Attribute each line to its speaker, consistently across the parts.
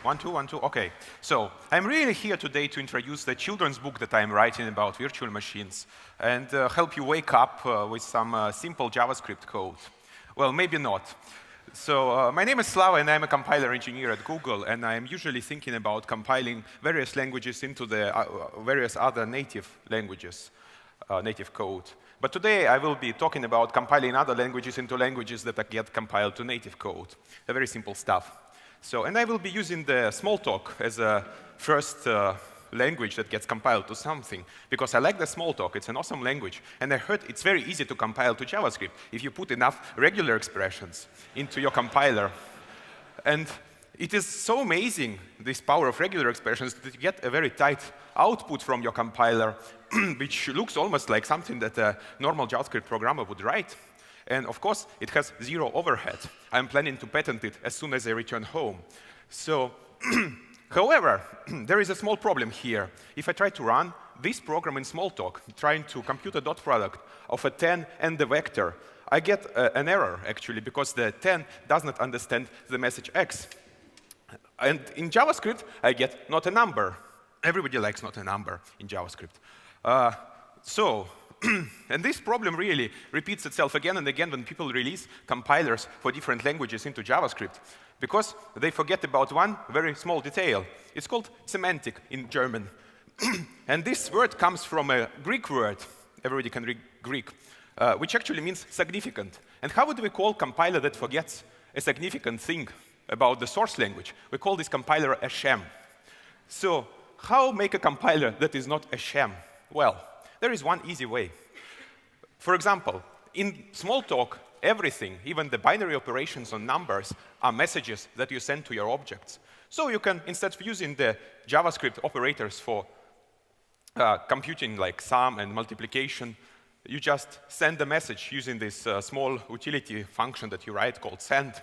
Speaker 1: 1, 2, 1, 2. OK. So I'm really here today to introduce the children's book that I'm writing about virtual machines and help you wake up with some simple JavaScript code. Well, maybe not. So my name is Slava, and I'm a compiler engineer at Google, and I'm usually thinking about compiling various languages into the various other native languages, native code. But today I will be talking about compiling other languages into languages that get compiled to native code. Very simple stuff. So, and I will be using the Smalltalk as a first language that gets compiled to something, because I like the Smalltalk. It's an awesome language. And I heard it's very easy to compile to JavaScript if you put enough regular expressions into your compiler. And it is so amazing, this power of regular expressions, that you get a very tight output from your compiler, which looks almost like something that a normal JavaScript programmer would write. And of course, it has zero overhead. I'm planning to patent it as soon as I return home. So, however, there is a small problem here. If I try to run this program in Smalltalk, trying to compute a dot product of a 10 and the vector, I get an error, actually, because the 10 does not understand the message x. And in JavaScript, I get not a number. Everybody likes not a number in JavaScript. And this problem really repeats itself again and again when people release compilers for different languages into JavaScript, because they forget about one very small detail. It's called semantic in German. And this word comes from a Greek word, everybody can read Greek, which actually means significant. And how would we call a compiler that forgets a significant thing about the source language? We call this compiler a sham. So how make a compiler that is not a sham? Well, there is one easy way. For example, in Smalltalk, everything, even the binary operations on numbers, are messages that you send to your objects. So you can, instead of using the JavaScript operators for computing like sum and multiplication, you just send a message using this small utility function that you write called send.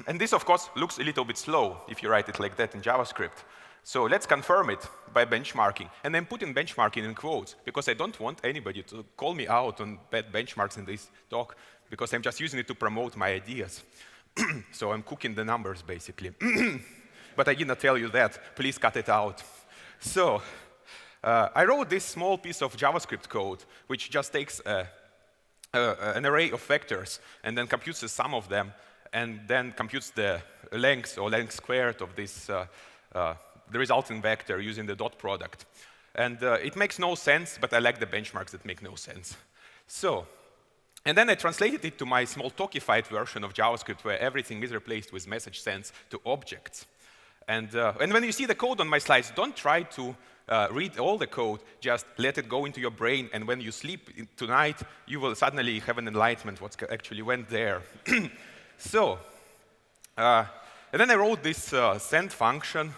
Speaker 1: And this, of course, looks a little bit slow if you write it like that in JavaScript. So let's confirm it by benchmarking. And I'm putting benchmarking in quotes, because I don't want anybody to call me out on bad benchmarks in this talk, because I'm just using it to promote my ideas. So I'm cooking the numbers, basically. But I did not tell you that. Please cut it out. So I wrote this small piece of JavaScript code, which just takes an array of vectors and then computes the sum of them, and then computes the length or length squared of this the resulting vector using the dot product. And it makes no sense, but I like the benchmarks that make no sense. So, and then I translated it to my Smalltalkified version of JavaScript, where everything is replaced with message sends to objects. And when you see the code on my slides, don't try to read all the code, just let it go into your brain, and when you sleep tonight, you will suddenly have an enlightenment what actually went there. So, and then I wrote this send function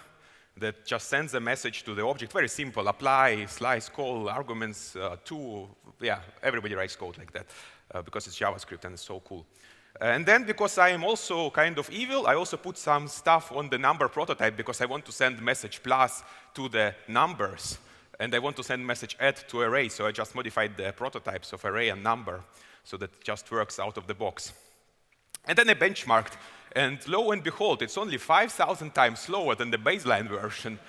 Speaker 1: that just sends a message to the object. Very simple: apply, slice, call, arguments, to. Yeah, everybody writes code like that because it's JavaScript and it's so cool. And then, because I am also kind of evil, I also put some stuff on the number prototype, because I want to send message plus to the numbers, and I want to send message add to array. So I just modified the prototypes of array and number so that it just works out of the box. And then I benchmarked. And lo and behold, it's only 5,000 times slower than the baseline version.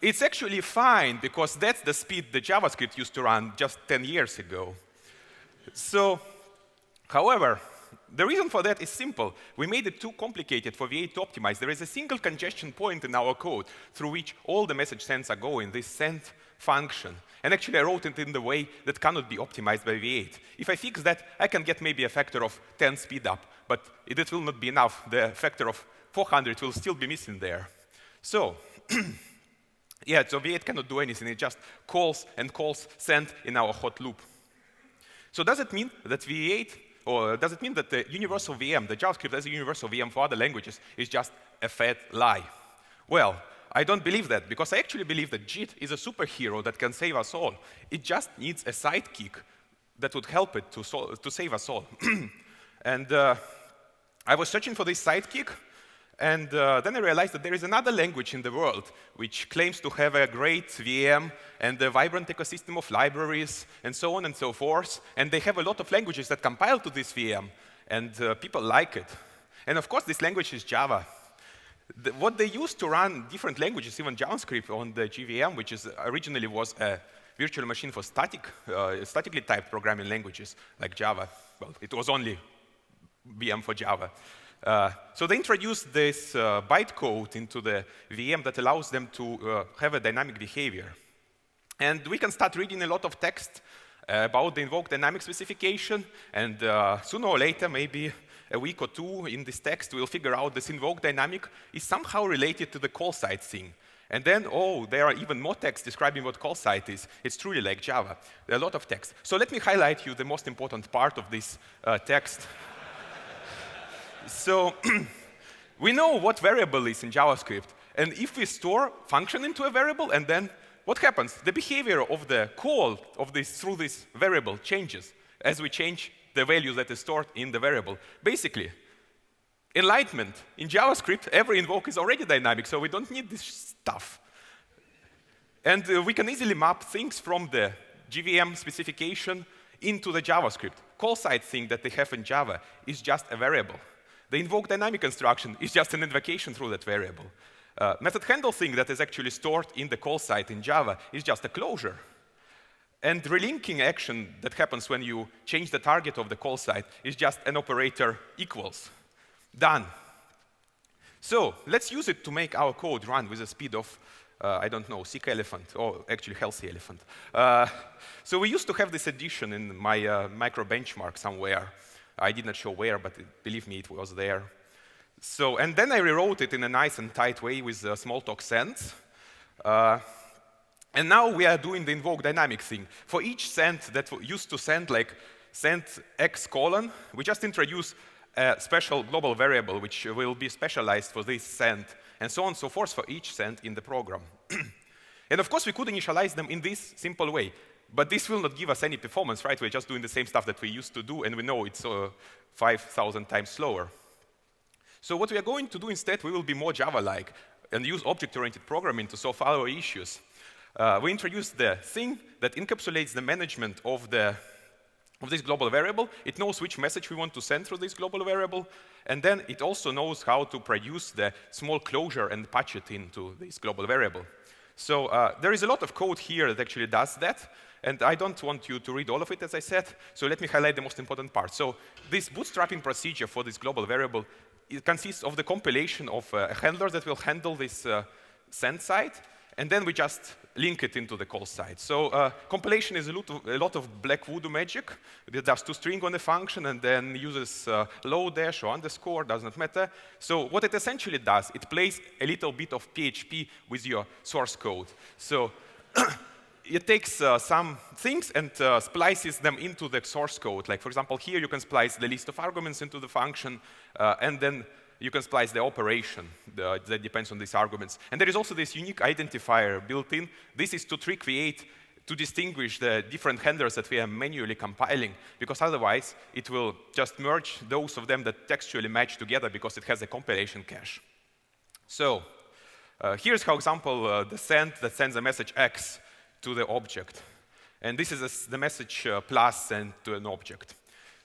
Speaker 1: It's actually fine, because that's the speed the JavaScript used to run just 10 years ago. So, however, the reason for that is simple. We made it too complicated for V8 to optimize. There is a single congestion point in our code through which all the message sends are going, this send function. And actually, I wrote it in the way that cannot be optimized by V8. If I fix that, I can get maybe a factor of 10 speed up, but it will not be enough. The factor of 400 will still be missing there. So, yeah, so V8 cannot do anything. It just calls and calls send in our hot loop. So does it mean that V8, or does it mean that the universal VM, the JavaScript as a universal VM for other languages, is just a fat lie? Well, I don't believe that, because I actually believe that JIT is a superhero that can save us all. It just needs a sidekick that would help it to save us all. And I was searching for this sidekick, and then I realized that there is another language in the world which claims to have a great VM and a vibrant ecosystem of libraries and so on and so forth. And they have a lot of languages that compile to this VM, and people like it. And of course, this language is Java. What they used to run different languages, even JavaScript on the JVM, which is originally was a virtual machine for statically typed programming languages like Java. Well, it was only VM for Java. So they introduced this bytecode into the VM that allows them to have a dynamic behavior. And we can start reading a lot of text about the invoked dynamic specification, and sooner or later, maybe a week or two in this text, we'll figure out this invoked dynamic is somehow related to the call site thing. And then, oh, there are even more text describing what call site is. It's truly like Java. There are a lot of text. So let me highlight you the most important part of this text. So we know what variable is in JavaScript. And if we store function into a variable, and then what happens? The behavior of the call of this through this variable changes as we change the value that is stored in the variable. Basically, enlightenment. In JavaScript, every invoke is already dynamic, so we don't need this stuff. And we can easily map things from the JVM specification into the JavaScript. Call site thing that they have in Java is just a variable. The invoke dynamic instruction is just an invocation through that variable. Method handle thing that is actually stored in the call site in Java is just a closure. And relinking action that happens when you change the target of the call site is just an operator equals. Done. So let's use it to make our code run with a speed of, I don't know, sick elephant, or actually healthy elephant. So we used to have this addition in my micro benchmark somewhere. I did not show where, but believe me, it was there. So, and then I rewrote it in a nice and tight way with Smalltalk sends. And now we are doing the invoke dynamic thing. For each send that used to send like send x colon, we just introduce a special global variable which will be specialized for this send, and so on and so forth for each send in the program. And of course, we could initialize them in this simple way. But this will not give us any performance, right? We're just doing the same stuff that we used to do, and we know it's 5,000 times slower. So what we are going to do instead, we will be more Java-like and use object-oriented programming to solve our issues. We introduced the thing that encapsulates the management of this global variable. It knows which message we want to send through this global variable, and then it also knows how to produce the small closure and patch it into this global variable. So there is a lot of code here that actually does that, and I don't want you to read all of it, as I said, so let me highlight the most important part. So this bootstrapping procedure for this global variable, it consists of the compilation of a handler that will handle this send side, and then we just link it into the call side. So compilation is a lot of black voodoo magic. It does toString on a function and then uses low dash or underscore, does not matter. So what it essentially does, it plays a little bit of PHP with your source code. So it takes some things and splices them into the source code. Like, for example, here you can splice the list of arguments into the function, and then you can splice the operation that depends on these arguments. And there is also this unique identifier built in. This is to to distinguish the different handlers that we are manually compiling, because otherwise it will just merge those of them that textually match together because it has a compilation cache. So here's, for example, the send that sends a message X to the object. And this is the message plus sent to an object.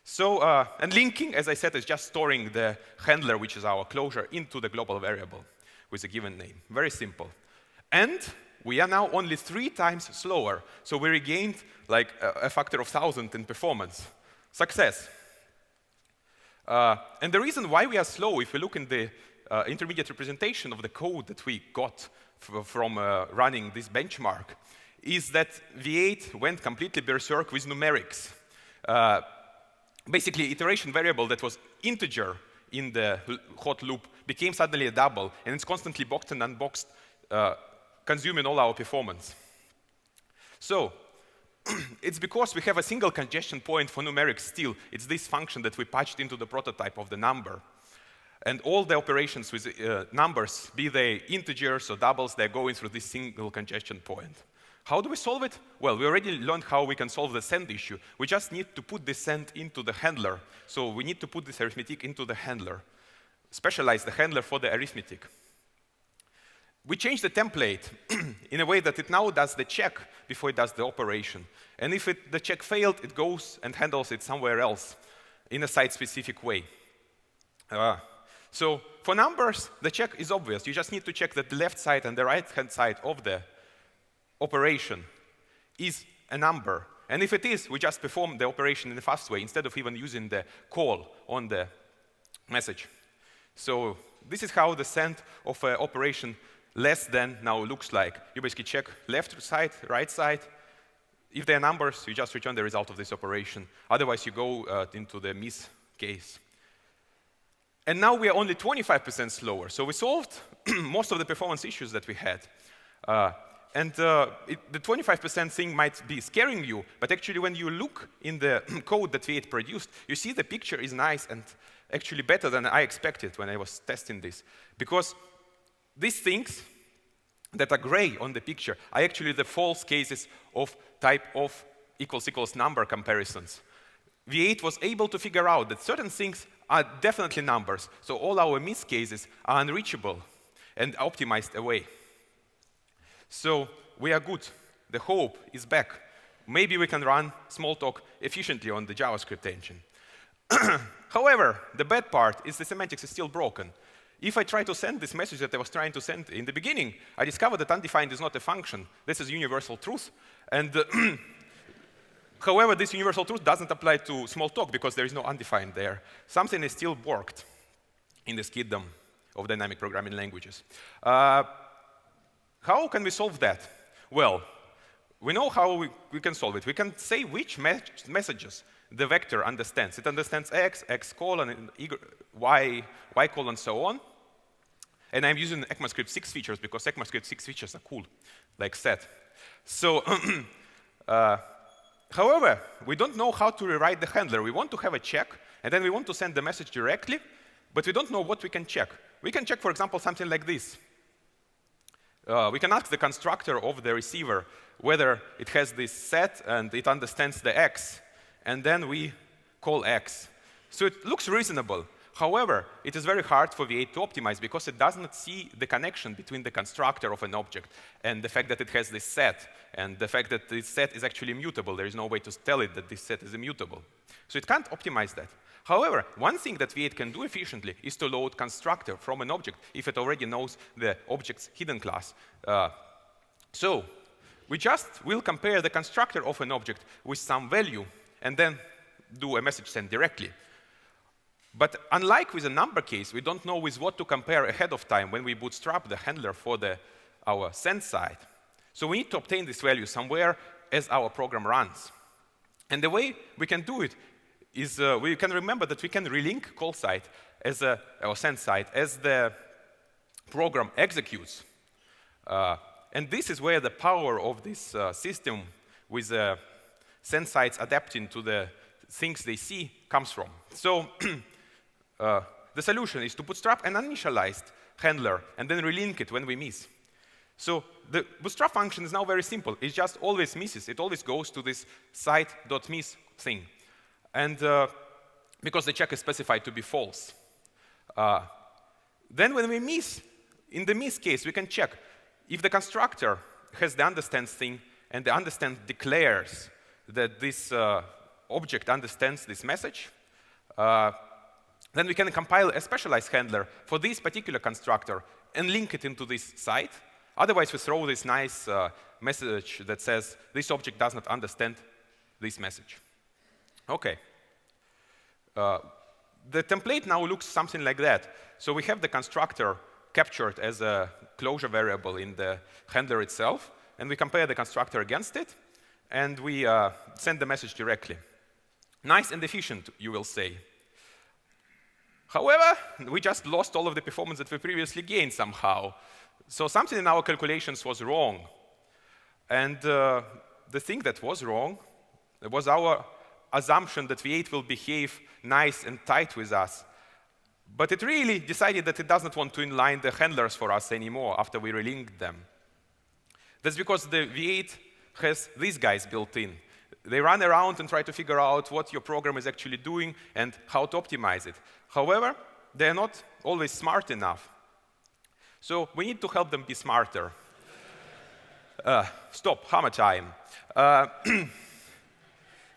Speaker 1: So, and linking, as I said, is just storing the handler, which is our closure, into the global variable with a given name. Very simple. And we are now only 3 times slower. So we regained like a factor of 1,000 in performance. Success. And the reason why we are slow, if we look in the intermediate representation of the code that we got from running this benchmark, is that V8 went completely berserk with numerics. Basically, iteration variable that was integer in the hot loop became suddenly a double, and it's constantly boxed and unboxed, consuming all our performance. So it's because we have a single congestion point for numerics still. It's this function that we patched into the prototype of the number. And all the operations with numbers, be they integers or doubles, they're going through this single congestion point. How do we solve it? Well, we already learned how we can solve the send issue. We just need to put the send into the handler. So we need to put this arithmetic into the handler, specialize the handler for the arithmetic. We changed the template in a way that it now does the check before it does the operation. And if the check failed, it goes and handles it somewhere else in a site-specific way. So for numbers, the check is obvious. You just need to check that the left side and the right-hand side of the operation is a number. And if it is, we just perform the operation in a fast way instead of even using the call on the message. So this is how the send of an operation less than now looks like. You basically check left side, right side. If they are numbers, you just return the result of this operation. Otherwise, you go into the miss case. And now we are only 25% slower. So we solved most of the performance issues that we had. The 25% thing might be scaring you, but actually when you look in the code that V8 produced, you see the picture is nice and actually better than I expected when I was testing this. Because these things that are gray on the picture are actually the false cases of type of equals number comparisons. V8 was able to figure out that certain things are definitely numbers, so all our miss cases are unreachable and optimized away. So we are good. The hope is back. Maybe we can run Smalltalk efficiently on the JavaScript engine. However, the bad part is the semantics is still broken. If I try to send this message that I was trying to send in the beginning, I discovered that undefined is not a function. This is universal truth. And however, this universal truth doesn't apply to Smalltalk because there is no undefined there. Something is still borked in this kingdom of dynamic programming languages. How can we solve that? Well, we know how we can solve it. We can say which messages the vector understands. It understands x, x colon, y, y colon, so on. And I'm using ECMAScript 6 features because ECMAScript 6 features are cool, like set. So, however, we don't know how to rewrite the handler. We want to have a check, and then we want to send the message directly, but we don't know what we can check. We can check, for example, something like this. We can ask the constructor of the receiver whether it has this set and it understands the x, and then we call x. So it looks reasonable. However, it is very hard for V8 to optimize because it does not see the connection between the constructor of an object and the fact that it has this set, and the fact that this set is actually immutable. There is no way to tell it that this set is immutable. So it can't optimize that. However, one thing that V8 can do efficiently is to load constructor from an object if it already knows the object's hidden class. So we just will compare the constructor of an object with some value and then do a message send directly. But unlike with a number case, we don't know with what to compare ahead of time when we bootstrap the handler for our send side. So we need to obtain this value somewhere as our program runs. And the way we can do it is we can remember that we can relink call side as or send side as the program executes. And this is where the power of this system with send sides adapting to the things they see comes from. So the solution is to bootstrap an uninitialized handler and then relink it when we miss. So the bootstrap function is now very simple. It just always misses. It always goes to this site.miss thing. And because the check is specified to be false. Then when we miss, in the miss case, we can check if the constructor has the understands thing and the understand declares that this object understands this message, then we can compile a specialized handler for this particular constructor and link it into this site. Otherwise, we throw this nice message that says this object does not understand this message. OK. The template now looks something like that. So we have the constructor captured as a closure variable in the handler itself, and we compare the constructor against it, and we send the message directly. Nice and efficient, you will say. However, we just lost all of the performance that we previously gained somehow. So something in our calculations was wrong. And the thing that was wrong was our assumption that V8 will behave nice and tight with us. But it really decided that it doesn't want to inline the handlers for us anymore after we relinked them. That's because the V8 has these guys built in. They run around and try to figure out what your program is actually doing and how to optimize it. However, they're not always smart enough. So we need to help them be smarter. Stop, hammer time.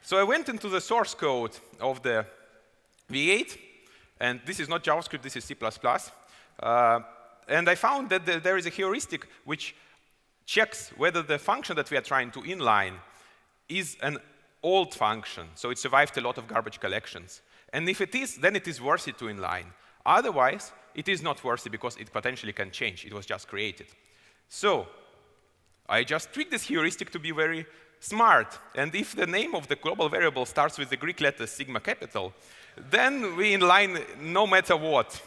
Speaker 1: So I went into the source code of the V8, And this is not JavaScript, this is C++. And I found that there is a heuristic which checks whether the function that we are trying to inline is an old function, so it survived a lot of garbage collections. And if it is, then it is worthy to inline. Otherwise, it is not worthy because it potentially can change. It was just created. So I just tweaked this heuristic to be very smart. And if the name of the global variable starts with the Greek letter sigma capital, then we inline no matter what.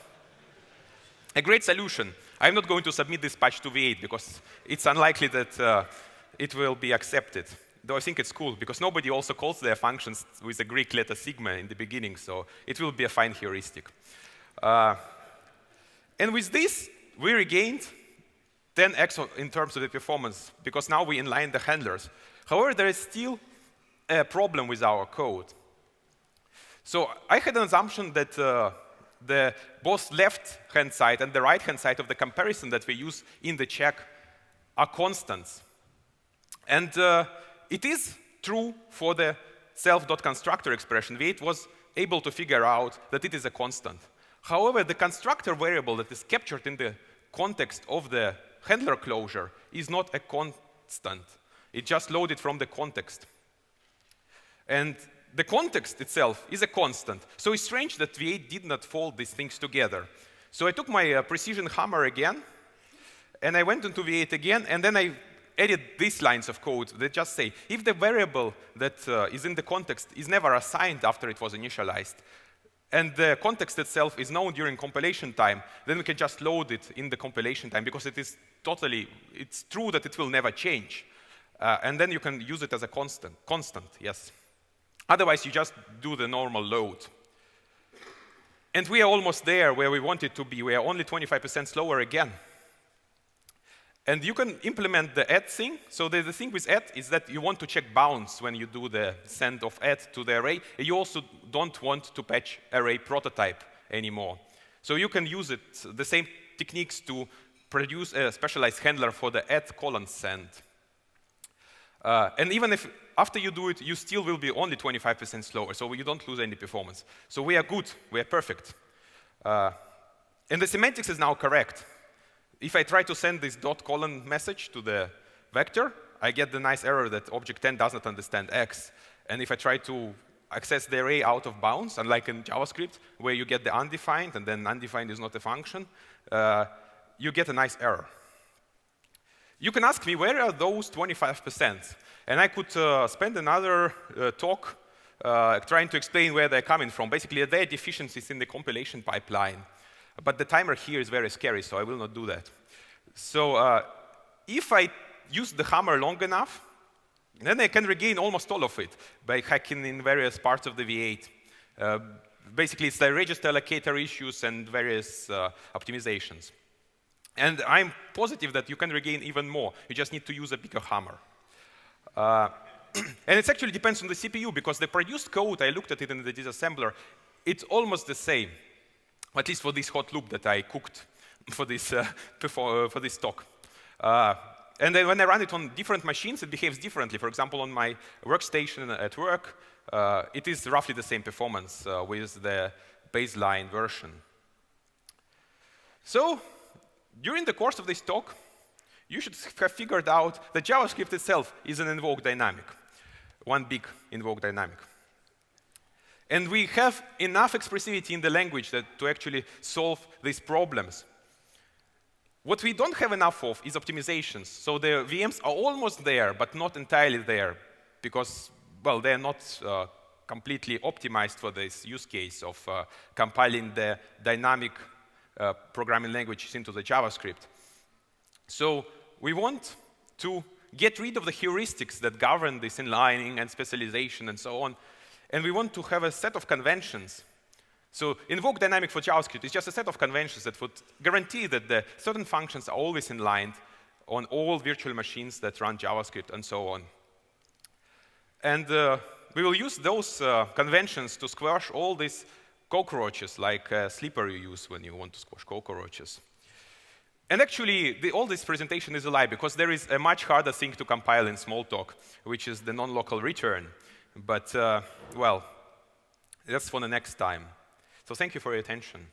Speaker 1: A great solution. I'm not going to submit this patch to V8 because it's unlikely that it will be accepted. Though I think it's cool because nobody also calls their functions with the Greek letter sigma in the beginning, so it will be a fine heuristic. And with this, we regained 10x in terms of the performance because now we inline the handlers. However, there is still a problem with our code. So I had an assumption that the both left-hand side and the right-hand side of the comparison that we use in the check are constants. And it is true for the self.constructor expression. V8 was able to figure out that it is a constant. However, the constructor variable that is captured in the context of the handler closure is not a constant. It just loaded from the context. And the context itself is a constant. So it's strange that V8 did not fold these things together. So I took my precision hammer again, and I went into V8 again, and then I added these lines of code that just say, if the variable that is in the context is never assigned after it was initialized, and the context itself is known during compilation time, then we can just load it in the compilation time because it is it's true that it will never change. And then you can use it as a constant, yes. Otherwise, you just do the normal load. And we are almost there where we want it to be. We are only 25% slower again. And you can implement the add thing. So the thing with add is that you want to check bounds when you do the send of add to the array. And you also don't want to patch array prototype anymore. So you can use the same techniques to produce a specialized handler for the add : send. And even if after you do it, you still will be only 25% slower, so you don't lose any performance. So we are good, we are perfect. And the semantics is now correct. If I try to send this : message to the vector, I get the nice error that object 10 does not understand X. And if I try to access the array out of bounds, unlike in JavaScript, where you get the undefined, and then undefined is not a function, you get a nice error. You can ask me, where are those 25%? And I could spend another talk trying to explain where they're coming from. Basically, there are deficiencies in the compilation pipeline. But the timer here is very scary, so I will not do that. So if I use the hammer long enough, then I can regain almost all of it by hacking in various parts of the V8. Basically, it's the register allocator issues and various optimizations. And I'm positive that you can regain even more. You just need to use a bigger hammer. And it actually depends on the CPU, because the produced code, I looked at it in the disassembler, it's almost the same, at least for this hot loop that I cooked for this talk. And then when I run it on different machines, it behaves differently. For example, on my workstation at work, it is roughly the same performance with the baseline version. So during the course of this talk, you should have figured out that JavaScript itself is an invoked dynamic, one big invoked dynamic. And we have enough expressivity in the language to actually solve these problems. What we don't have enough of is optimizations. So the VMs are almost there, but not entirely there, because, well, they're not completely optimized for this use case of compiling the dynamic programming languages into the JavaScript. So we want to get rid of the heuristics that govern this inlining and specialization and so on. And we want to have a set of conventions. So invoke dynamic for JavaScript is just a set of conventions that would guarantee that the certain functions are always inlined on all virtual machines that run JavaScript and so on. And we will use those conventions to squash all these cockroaches, like Sleeper you use when you want to squash cockroaches. And actually, all this presentation is a lie, because there is a much harder thing to compile in Smalltalk, which is the non-local return. But, well, that's for the next time. So thank you for your attention.